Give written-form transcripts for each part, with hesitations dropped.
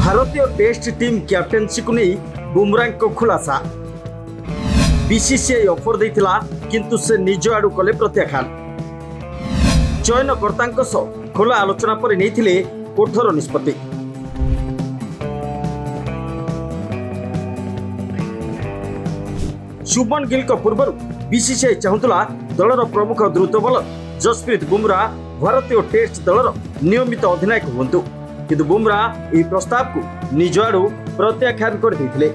भारतीय test team कैप्टेनसी को नहीं बुमराह को खुलासा। बीसीसीआई ऑफर देथिला किंतु से निज आड़ू कले प्रत्याख्यान। चयनकर्ता सह खोला आलोचना पर नहीं कठोर निष्पत्ति। शुभमन गिल पूर्व बीसीसीआई चाहूला दलर प्रमुख द्रुत बॉलर जसप्रीत बुमराह भारतीय टेस्ट दलर नियमित अधिनायक हुंतु, किंतु बुमराह यह प्रस्ताव को निज आड़ू प्रत्याख्यान कर देथिले।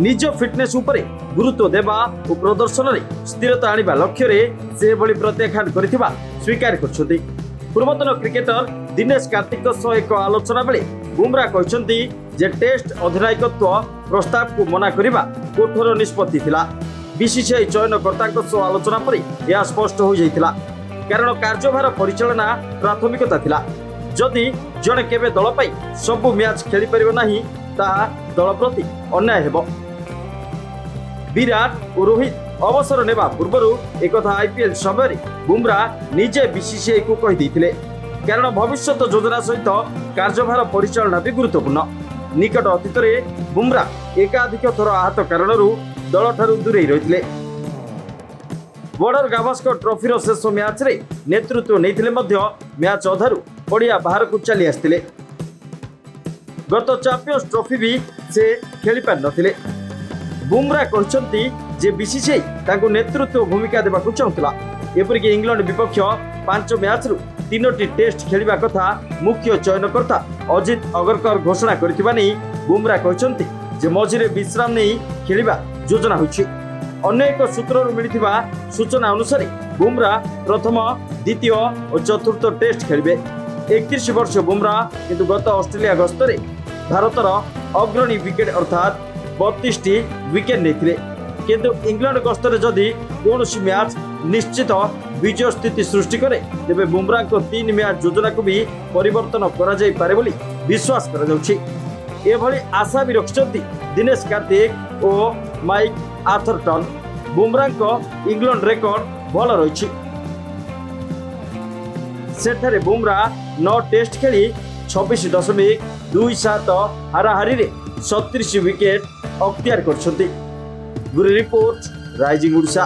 निज फिटनेस उपरे गुरुत्व देवा और प्रदर्शन में स्थिरता आनिबा लक्ष्य रे से भली प्रत्याख्यान करिथिबा स्वीकार करछथि। पूर्वतन क्रिकेटर दिनेश कार्तिक सह एक आलोचना बेले बुमराह कहछन्ति जे टेस्ट अधिनायकत्व प्रस्ताव को मना करिबा कठोर निष्पत्ति थिला। बीसीसीआई चयनकर्ता सह आलोचना पर यह स्पष्ट हो जाइथिला, कारण कार्यभार परिचालना प्राथमिकता थिला। जदि जड़े केबे दल पाई सबु मैच खेली परिबो नाही ताहा दल प्रति अन्याय हेबो। विराट और रोहित अवसर नेबा पूर्व एक आईपीएल समय बुमराह निजे बीसीसीआई को कहि दैथिले, कारण भविष्यत योजना सहित कार्यभार परिचालना भी गुरुत्वपूर्ण। निकट अतीत में बुमराह एकाधिक थर आहत कारण दल ठारू दूरे रही। बॉर्डर गावस्कर ट्रॉफी शेष मैच रे नेतृत्व नहीं मैच अधारू पड़िया बाहर को चली आसते। गत चैंपियंस ट्रॉफी भी से खेली पार नथिले। बुमराह कहते जे बीसीसीआई तांको नेतृत्व भूमिका देवा चाहूला। एपरिक इंग्लैंड विपक्ष 5 मैच रु 3टी टेस्ट खेलिबा कथा मुख्य चयनकर्ता अजित अगरकर घोषणा करथिबा नै बुमराह कहते जे मझिरे विश्राम नहीं खेलिबा योजना होछि। अन्य एक सूत्रରୁ मिलिथिबा सूचना अनुसार बुमराह प्रथम द्वितीय और चतुर्थ टेस्ट खेलिबे। 31 वर्ष बुमराह किंतु गत ऑस्ट्रेलिया गस्तरे भारतर अग्रणी विकेट अर्थात 32टी विकेट नहीं, किंतु इंग्लैंड गस्तरे जदि कौन मैच निश्चित विजय स्थिति सृष्टि करे तेबे बुमराह को 3 मैच योजना को भी परिवर्तन करा जाई पारे बोली विश्वास करा जाउछि। एभली आशा भी रखिछन्ति दिनेश कार्तिक और माइक आर्थरटन। बुमराह को इंग्लैंड रेकर्ड भल रही। सेठारे बुमराह 9 टेस्ट खेली 26.27 हाराहारी रे 37 विकेट अख्तियार करछन्ति। गुरु रिपोर्ट राइजिंग ओडिशा।